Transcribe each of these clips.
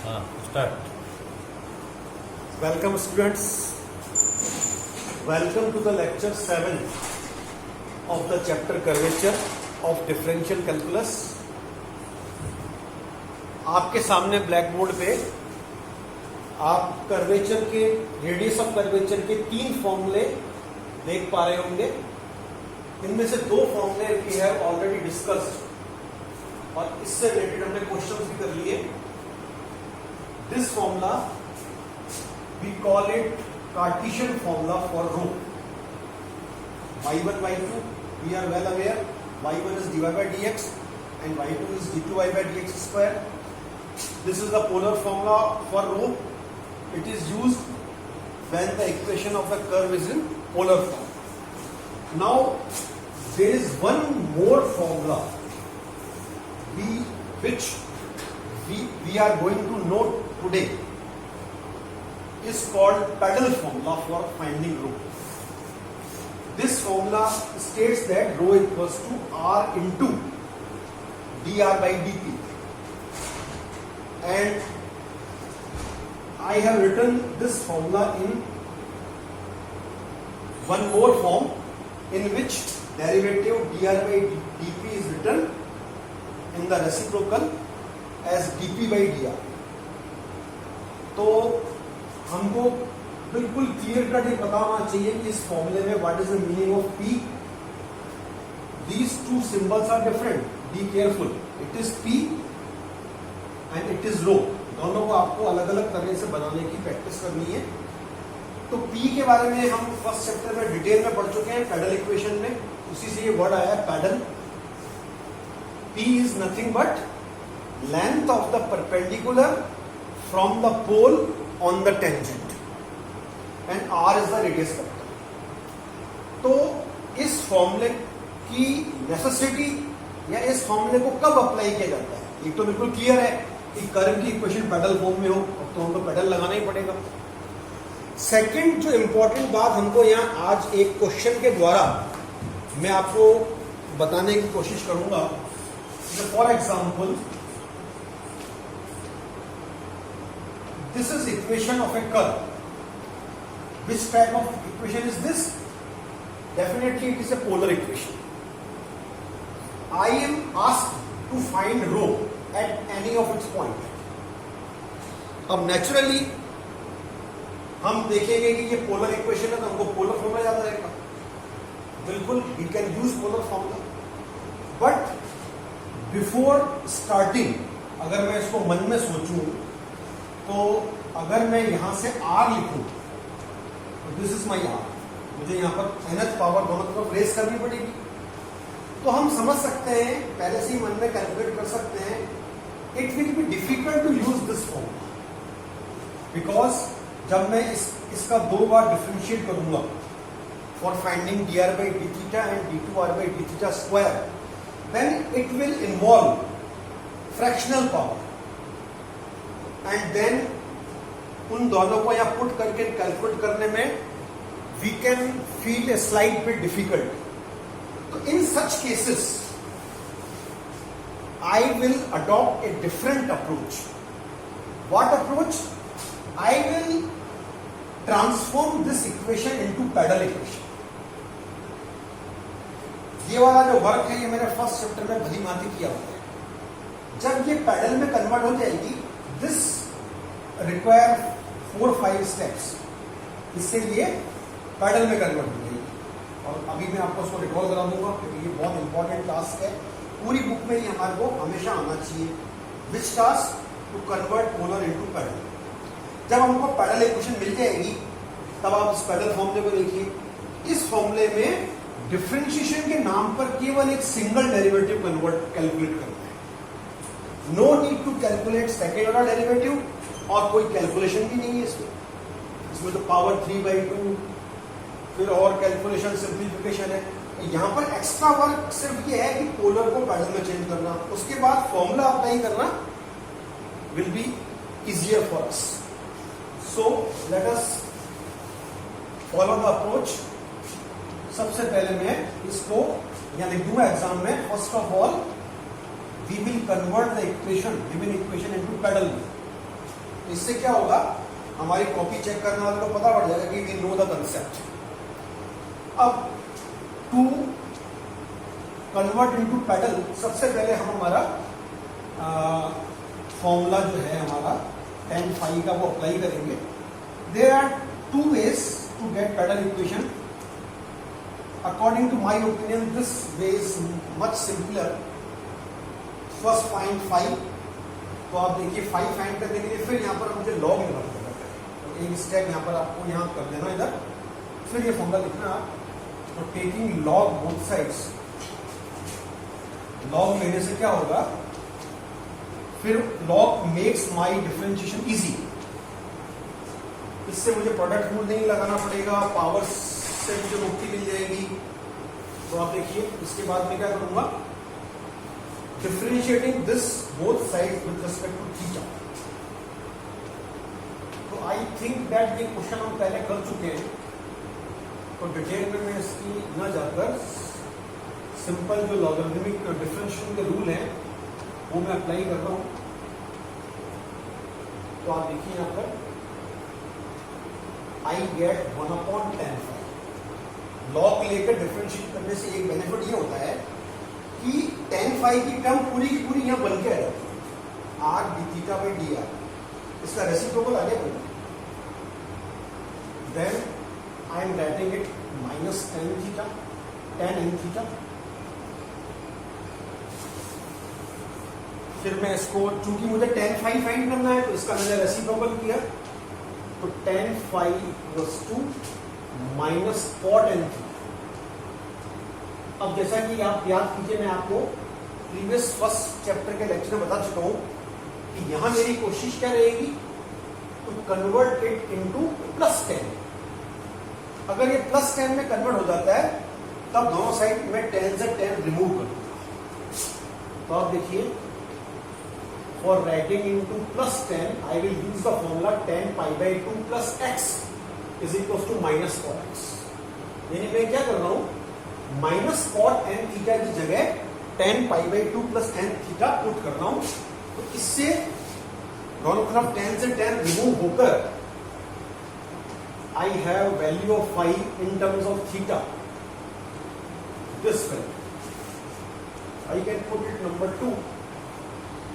Start. Welcome students. Welcome to the lecture 7 of the chapter curvature of differential calculus. आपके सामने black board पे आप curvature के radius of curvature के 3 फॉर्मूले देख पा रहे होंगे. इनमें से 2 फॉर्मूले वी हैव ऑलरेडी डिस्कस्ड और इससे रिलेटेड हमने क्वेश्चंस भी कर लिए. This formula we call it Cartesian formula for rho. y1 y2 we are well aware. y1 is dy by dx and y2 is d2y by dx square. This is the polar formula for rho. It is used when the equation of a curve is in polar form. Now there is one more formula which we are going to note today is called Padel formula for finding rho. This formula states that rho equals to r into dr by dp, and I have written this formula in one more form in which derivative dr by dp is written in the reciprocal as dp by dr. तो हमको बिल्कुल clear cut ये पता होना चाहिए कि इस फॉर्मूले में what is the meaning of p. These two symbols are different. Be careful. It is p and it is rho. दोनों को आपको अलग अलग तरह से बनाने की प्रैक्टिस करनी है. तो p के बारे में हम फर्स्ट चैप्टर में डिटेल में पढ़ चुके हैं पैडल इक्वेशन में. उसी से ये वर्ड आया है pedal. p is nothing but length of the perpendicular from the pole on the tangent and r is the radius factor. तो इस फॉर्मूले की नेसेसिटी या इस फॉर्मूले को कब अप्लाई किया जाता है, एक तो बिल्कुल क्लियर है कि कर्व की इक्वेशन पैडल फॉर्म में हो तो हमको पैडल लगाना ही पड़ेगा. सेकंड जो इंपॉर्टेंट बात हमको यहाँ आज एक क्वेश्चन के द्वारा मैं आपको बताने की कोशिश करूंगा. For example, this is equation of a curve. Which type of equation is this? Definitely it is a polar equation. I am asked to find rho at any of its point. अब naturally हम देखेंगे कि ये polar equation है तो हमको polar formula याद रहेगा. बिल्कुल we can use polar formula. But before starting, अगर मैं इसको मन में सोचूं तो अगर मैं यहां से r लिखूं तो दिस इज माई r, मुझे यहां पर nth पावर दोनों तरफ रेस करनी पड़ेगी. तो हम समझ सकते हैं, पहले से ही मन में कैलकुलेट कर सकते हैं, it will be difficult to use this formula because जब मैं इसका 2 बार डिफरेंशिएट करूंगा for finding dr by d theta and d2r by d theta square, then it will involve fractional power and then उन दोनों को यहां पुट करके कैलकुलेट करने में we can feel a slight bit difficult. तो in such cases I will adopt a different approach. What approach? I will transform this equation into pedal equation. ये वाला जो वर्क है ये मैंने फर्स्ट चैप्टर में भली भांति किया हुआ है. जब ये पैडल में कन्वर्ट हो जाएगी, दिस रिक्वायर 4-5 स्टेप्स. इससे ये पैडल में कन्वर्ट हो जाएगी और अभी मैं आपको उसको रिकॉल करा दूंगा क्योंकि ये बहुत इंपॉर्टेंट टास्क है. पूरी बुक में ये हमारे को हमेशा आना चाहिए. Which task? To convert polar into pedal. जब हमको पैडल इक्वेशन मिल जाएगी तब आप इस पैडल फॉर्मूले को देखिए. इस फॉर्मूले में डिफरेंशिएशन के नाम पर केवल एक सिंगल डेरिवेटिव कैलकुलेट करना है. No need to calculate second order derivative और कोई कैलकुलेशन भी नहीं है इसमें तो पावर 3/2 फिर और कैलकुलेशन सिंप्लीफिकेशन है. यहां पर एक्स्ट्रा वर्क सिर्फ ये है कि पोलर को पैडल में चेंज करना, उसके बाद फॉर्मूला अप्लाई करना will be easier for us. So let us follow the approach. सबसे पहले मैं इसको यहां लिख दूंगा एग्जाम में. First of all we will convert the equation, given equation into pedal. इससे क्या होगा, हमारी कॉपी चेक करने वाले को पता पड़ जाएगा कि वी नो द कंसेप्ट। अब टू कन्वर्ट इनटू पैडल, सबसे पहले हम हमारा फॉर्मूला जो है हमारा tan phi का वो अप्लाई करेंगे। There are two ways to get pedal equation. According to my opinion this way is much simpler. First find phi, तो आप देखिए phi फाइंड करने के लिए फिर यहाँ पर मुझे लॉग लेना पड़ेगा, तो एक स्टेप यहाँ पर आपको यहाँ कर देना इधर, फिर ये फॉर्मूला लिखना। तो taking log both sides, log लेने से क्या होगा, फिर log makes my differentiation easy. इससे मुझे प्रोडक्ट रूल नहीं लगाना पड़ेगा, पावर से मुझे मुक्ति मिल जाएगी। तो आप देखिए इसके बाद में क्या करूंगा, differentiating this both side with respect to theta. तो आई थिंक दैट ये क्वेश्चन हम पहले कर चुके हैं, तो डिटेल में मैं इसकी न जाकर सिंपल जो लॉगरिथमिक डिफरेंशिएशन के रूल हैं वो मैं अप्लाई कर रहा हूं। तो आप देखिए यहां पर आई गेट 1/10 phi। लॉग लेकर डिफरेंशिएट करने से एक बेनिफिट ये होता है कि tan phi की टर्म पूरी की पूरी यहां बन के आ जाती है, r d theta by d r, इसका रेसिप्रोकल आगे बन। Then I am writing it minus tan theta, tan n theta. फिर मैं इसको, चूंकि मुझे tan phi फाइंड करना है तो इसका मैंने रेसिप्रोकल किया, तो tan phi equals to minus cot n theta. अब जैसा कि आप याद कीजिए, मैं आपको प्रीवियस फर्स्ट चैप्टर के लेक्चर में बता चुका हूं कि यहां मेरी कोशिश क्या रहेगी, टू कन्वर्ट इट इनटू +10। अगर ये +10 में कन्वर्ट हो जाता है तब दोनों साइड में tan से tan रिमूव कर दूंगा। तो आप देखिए, for writing into +10, I will use the formula tan pi by 2 plus x is equals to minus cot x। यानी मैं क्या कर रहा हूं, माइनस cot n थीटा की जगह tan pi by 2 plus n theta put कर रहा हूं। तो इससे दोनों तरफ tan से tan रिमूव होकर I have value of phi in terms of theta, this value I can put it number 2।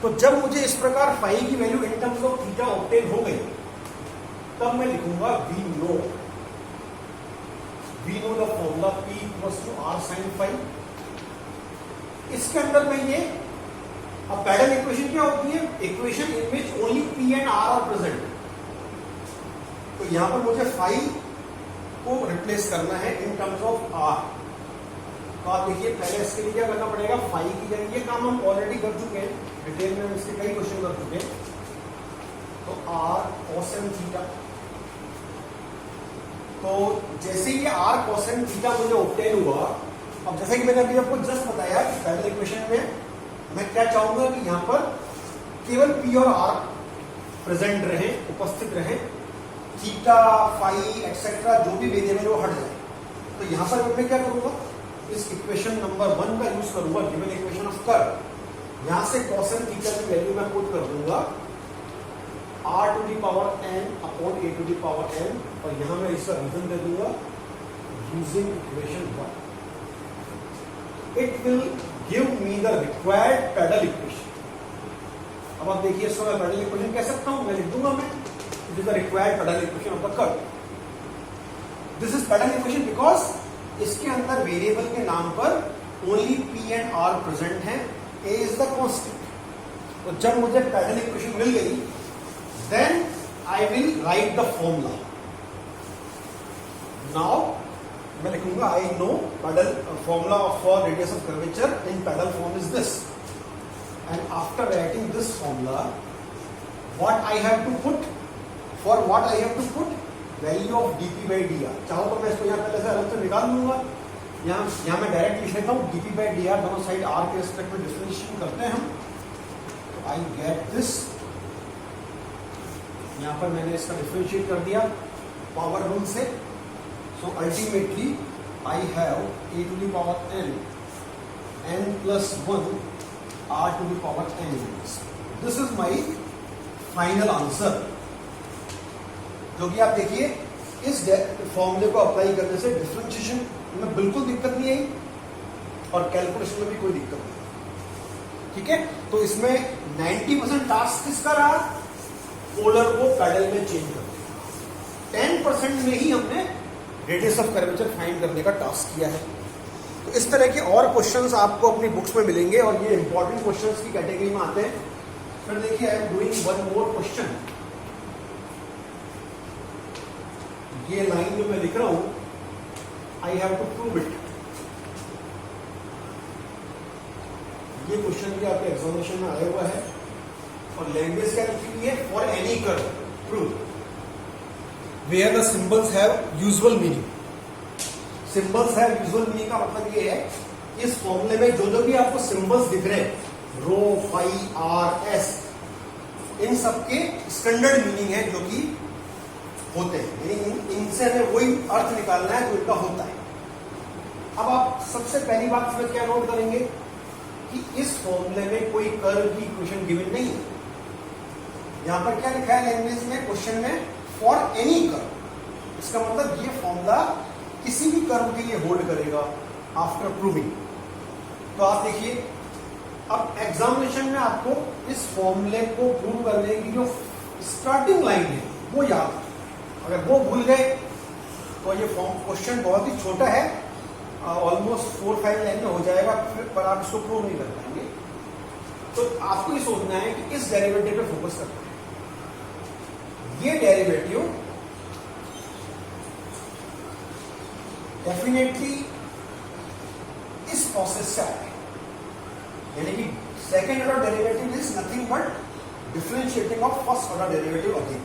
तो जब मुझे इस प्रकार phi की value in terms of theta obtain हो गई, तब मैं लिखूंगा we know the formula P equals to R sin phi। इसके अंदर में ये, अब पैडल इक्वेशन क्या होती है, equation in which only P and R are present. तो यहां पर मुझे phi को रिप्लेस करना है इन टर्म्स ऑफ R। तो आप देखिए, पहले इसके लिए क्या करना पड़ेगा, phi की जगह, ये काम हम ऑलरेडी कर चुके हैं, डिटेल में इसके कई क्वेश्चन कर चुके हैं। तो r cos n थीटा, तो जैसे ये r cos n थीटा मुझे ऑब्टेन हुआ, अब जैसे कि मैंने अभी आपको जस्ट बताया कि पहले इक्वेशन में मैं क्या चाहूंगा कि यहां पर केवल p और r प्रेजेंट रहे, उपस्थित रहे, थीटा फाई एक्सेट्रा जो भी वेरिएबल वो हट जाए। तो यहां पर मैं क्या करूंगा, इस इक्वेशन नंबर 1 का यूज करूंगा, गिवन इक्वेशन ऑफ कर्व। यहां से cos n थीटा की वैल्यू मैं पुट कर दूंगा r to the power n upon a to the power n, और यहां मैं इसका रीजन दे दूंगा using equation 1। It will give me the required pedal equation. अब आप देखिए, इसको मैं पैडल इक्वेशन कह सकता हूं, मैं लिख दूंगा, मैं it is the required pedal equation of the curve. This is pedal equation because इसके अंदर वेरिएबल के नाम पर only P and R present है, A इज द कांस्टेंट। तो जब मुझे पैडल इक्वेशन मिल गई, then I will write the formula. Now मैं लिखूंगा I know pedal formula for radius of curvature in pedal form is this, and after writing this formula what I have to put, for what I have to put value of dp by dr। चाहो तो मैं इसको यहाँ पहले से अलग से निकाल लूंगा, यहाँ मैं डायरेक्ट लिख लेता हूँ dp बाई dr, दोनों साइड r के रिस्पेक्ट में डिफरेंशिएशन करते हैं हम। तो आई गेट दिस, यहाँ पर मैंने इसका डिफरेंशिएट कर दिया पावर रूल से। So ultimately I have a to the power n plus 1 r to the power n। This is my final answer. क्योंकि आप देखिए इस फॉर्मूले को अप्लाई करने से डिफरेंशिएशन में बिल्कुल दिक्कत नहीं आई और कैलकुलेशन में भी कोई दिक्कत नहीं। ठीक है, तो इसमें 90% टास्क किसका रहा? पोलर को पैडल में चेंज कर दिया। 10% में ही हमने रेडियस ऑफ कर्वेचर फाइंड करने का टास्क किया है। तो इस तरह के और क्वेश्चंस आपको अपनी बुक्स में मिलेंगे और ये इंपॉर्टेंट क्वेश्चंस की कैटेगरी में आते हैं। फिर देखिए I am doing one more question. ये लाइन जो मैं लिख रहा हूं, I have to prove it. ये क्वेश्चन भी आपके एग्जामिनेशन में आया हुआ है और लैंग्वेज क्या लिखी हुई है? For any curve prove where the symbols have usual meaning. Symbols have usual meaning का मतलब ये है, इस फॉर्मूले में जो जो भी आपको सिंबल्स दिख रहे हैं, रो, फाई, आर, एस, इन सबके स्टैंडर्ड मीनिंग है जो कि होते हैं, यानी इनसे हमें वही अर्थ निकालना है जो इनका होता है। अब आप सबसे पहली बात इसमें क्या नोट करेंगे कि इस फॉर्मूले में कोई कर्व की इक्वेशन गिवन नहीं है। यहां पर क्या लिखा है लैंग्वेज में, क्वेश्चन में? For any curve. इसका मतलब ये फॉर्मूला किसी भी कर्व के लिए होल्ड करेगा आफ्टर प्रूविंग। तो आप देखिए, अब एग्जामिनेशन में आपको इस फॉर्मूले को प्रूव करने की जो स्टार्टिंग लाइन है वो याद, अगर वो भूल गए तो ये क्वेश्चन बहुत ही छोटा है, ऑलमोस्ट 4-5 लाइन में हो जाएगा, पर आप इसको प्रूव नहीं कर पाएंगे। तो आपको ये सोचना है कि इस डेरिवेटिव पे फोकस करना है। ये डेरिवेटिव डेफिनेटली इस प्रोसेस से आया है, यानी कि second order derivative is nothing but differentiating of first order derivative again.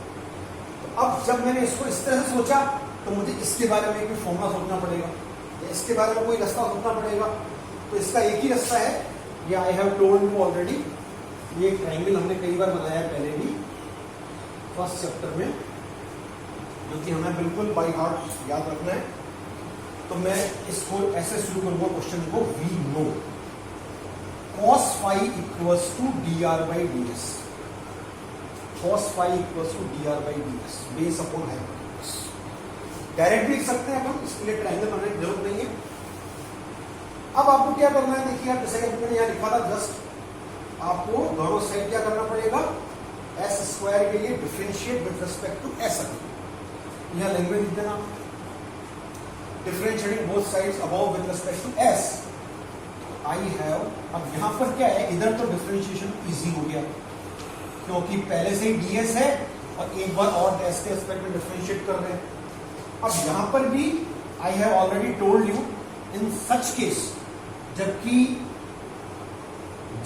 तो अब जब मैंने इसको इस तरह से सोचा तो मुझे इसके बारे में भी फॉर्मूला सोचना पड़ेगा या इसके बारे में कोई रास्ता सोचना पड़ेगा। तो इसका एक ही रास्ता है, ये I have told you already. ये ट्रायंगल हमने कई बार बनाया पहले भी फर्स्ट चैप्टर में, जो कि हमें बिल्कुल बाय हार्ट याद रखना है। तो मैं इसको ऐसे शुरू करूंगा क्वेश्चन को, we know cos phi equals to dr by ds, cos phi equals to dr by ds base upon hypotenuse. Direct लिख सकते हैं अपन, इसके लिए ट्रायंगल बनाने की जरूरत नहीं है। अब आपको क्या करना है, देखिए आप जैसे मैंने यहाँ लिखा था, जस्ट आपको दोनों साइड क्या करना पड़ेगा, एस स्क्वायर के लिए differentiate with respect to s. यहाँ लैंग्वेज लिख देना, differentiating both sides above with respect to s. I have, अब यहां पर क्या है, इधर तो डिफरेंशिएशन इजी हो गया क्योंकि पहले से ही ds है और एक बार और एस के एस्पेक्ट में डिफरेंशिएट कर रहे हैं। अब यहां पर भी I have already told you in such case, जबकि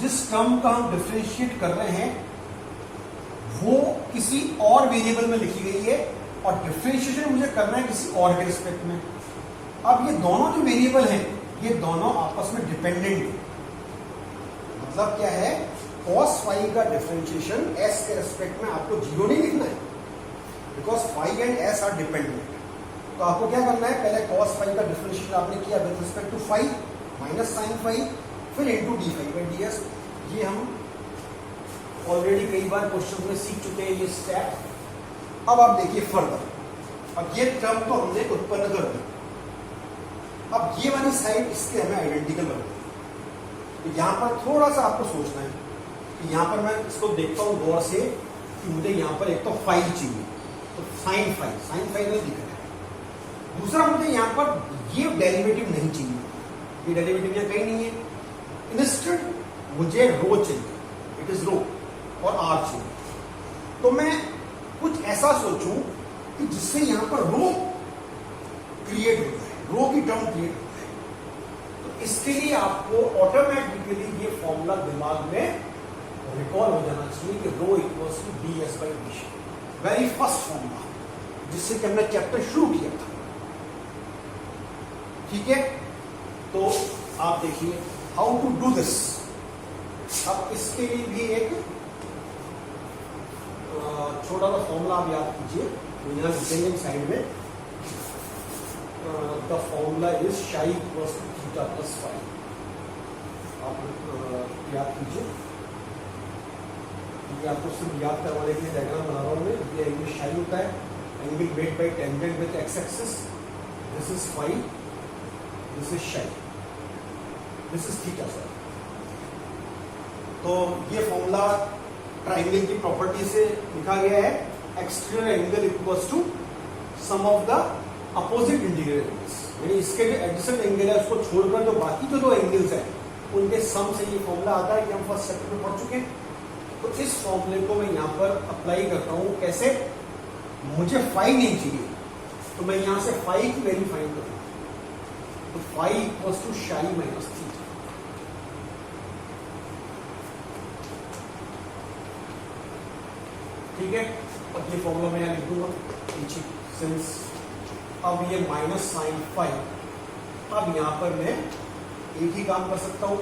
जिस टर्म का हम डिफरेंशिएट कर रहे हैं वो किसी और वेरिएबल में लिखी गई है और डिफरेंशिएशन मुझे करना है किसी और के रिस्पेक्ट में। अब ये दोनों जो वेरिएबल हैं ये दोनों आपस में डिपेंडेंट है। मतलब क्या है, cos phi का डिफरेंशिएशन s के रिस्पेक्ट में आपको 0 नहीं लिखना है, because phi and s are dependent. तो आपको क्या करना है, पहले cos phi का डिफरेंशिएशन आपने किया with respect to phi minus sin phi, फिर into d phi by ds। ये हम ऑलरेडी कई बार क्वेश्चन में सीख चुके हैं ये स्टेप। अब आप देखिए फर्दर, अब ये टर्म तो हमने उत्पन्न कर दी। अब ये वाली साइड इसके हमें आइडेंटिकल बनानी है। तो यहां पर थोड़ा सा आपको सोचना है कि यहां पर मैं इसको देखता हूं गौर से कि मुझे यहां पर एक तो फाई चाहिए, तो साइन फाई नहीं दिख रहा है। दूसरा मुझे यहां पर ये डेरिवेटिव नहीं चाहिए, ये डेरिवेटिव यहां कहीं नहीं है। इंस्टेड मुझे रो चाहिए, इट इज रो, और आर चाहिए। तो मैं कुछ ऐसा सोचूं कि जिससे यहां पर रो क्रिएट होता है, रो की टर्म क्रिएट होता है। तो इसके लिए आपको ऑटोमेटिकली ये फॉर्मूला दिमाग में रिकॉल हो जाना चाहिए कि rho equals to D S by D. Very first formula जिससे कि हमने चैप्टर शुरू किया था। ठीक है, तो आप देखिए हाउ टू डू दिस। अब इसके लिए भी एक छोटा सा फॉर्मूला आप याद कीजिए, यहाँ लिखेंगे साइड में। The formula is psi equals to theta plus phi. आप याद कीजिए, ये आपको सिर्फ याद करवाने के लिए डायग्राम बना रहा हूँ मैं। ये शाई होता है angle made by tangent with x-axis. This is phi. This is psi. This is theta, sir. तो ये फॉर्मूला ट्राइंगल की प्रॉपर्टी से लिखा गया है. Exterior angle equals to sum of the opposite interior angles. यानी इसके जो एडजेसेंट एंगल है उसको छोड़कर जो बाकी जो दो एंगल्स हैं उनके सम से ये फॉर्मूला आता है कि हम फर्स्ट चैप्टर में पढ़ चुके हैं. तो इस फॉर्मूले को मैं यहाँ पर अप्लाई करता हूँ. कैसे? मुझे फाई नहीं चाहिए तो मैं यहाँ से फाई की वैल्यू फाइंड करूँगा. तो phi equals to psi minus theta. ठीक है. और ये फॉर्मूला मैं यहाँ लिख दूंगा नीचे. सिंस अब ये माइनस साइन फाइव, अब यहाँ पर मैं एक ही काम कर सकता हूँ.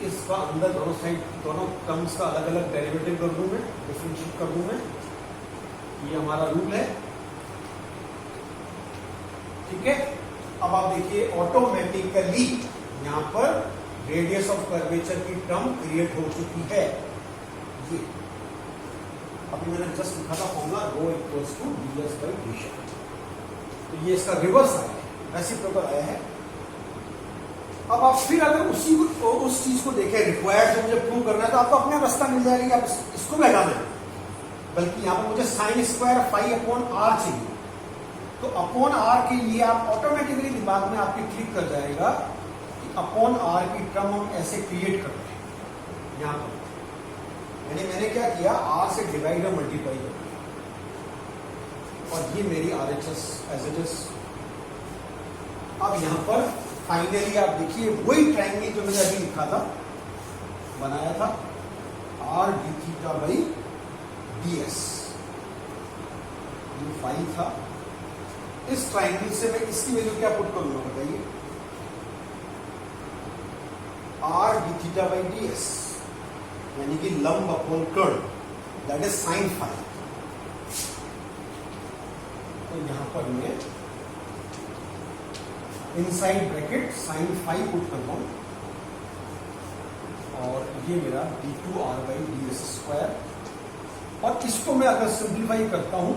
इसका अंदर दोनों साइड दोनों टर्म्स का अलग अलग डेरिवेटिव कर दूं मैं, डिफरेंशिएट कर दूं मैं. ये हमारा रूल है. ठीक है. अब आप देखिए ऑटोमेटिकली यहाँ पर रेडियस ऑफ कर्वेचर की टर्म क्रिएट हो चुकी है. ये अभी मैंने जस्ट लिखा था formula rho equals to ds by dy. तो ये इसका रिवर्स आया है, रेसिप्रोकल आया है. अब आप फिर अगर उस चीज को देखें रिक्वायर्ड जो मुझे प्रूव करना है तो आपको अपना रास्ता मिल जाएगा कि आप इसको भी हटा दें. बल्कि यहाँ पर मुझे sine square phi upon r चाहिए. तो अपॉन आर के लिए आप ऑटोमेटिकली दिमाग में आपके क्लिक कर जाएगा कि अपॉन आर की टर्म हम ऐसे क्रिएट करते हैं यहाँ पर. यानी मैंने क्या किया, आर से डिवाइड और मल्टीप्लाई कर दिया. और ये मेरी R H S as it is. अब यहाँ पर फाइनली आप देखिए वही ट्राइंगल जो मैंने अभी लिखा था, बनाया था, are d theta by d S. ये फाई था. इस ट्राइंगल से मैं इसकी वैल्यू क्या पुट करूंगा बताइए. R d theta by d s यानी कि लंब upon curve, that is sine phi. तो यहां पर मैं inside bracket sine phi put करता हूं. और ये मेरा d2r by d S square. और इसको मैं अगर सिंप्लीफाई करता हूं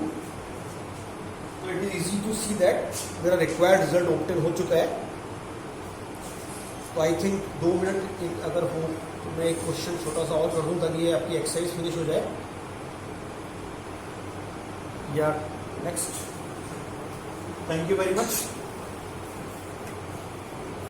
तो it is easy to see that मेरा रिक्वायर्ड रिजल्ट ऑब्टेन हो चुका है. तो आई थिंक 2 मिनट अगर हो तो मैं एक क्वेश्चन छोटा सा और कर दूं ताकि ये आपकी एक्सरसाइज फिनिश हो जाए. या next. Thank you very much.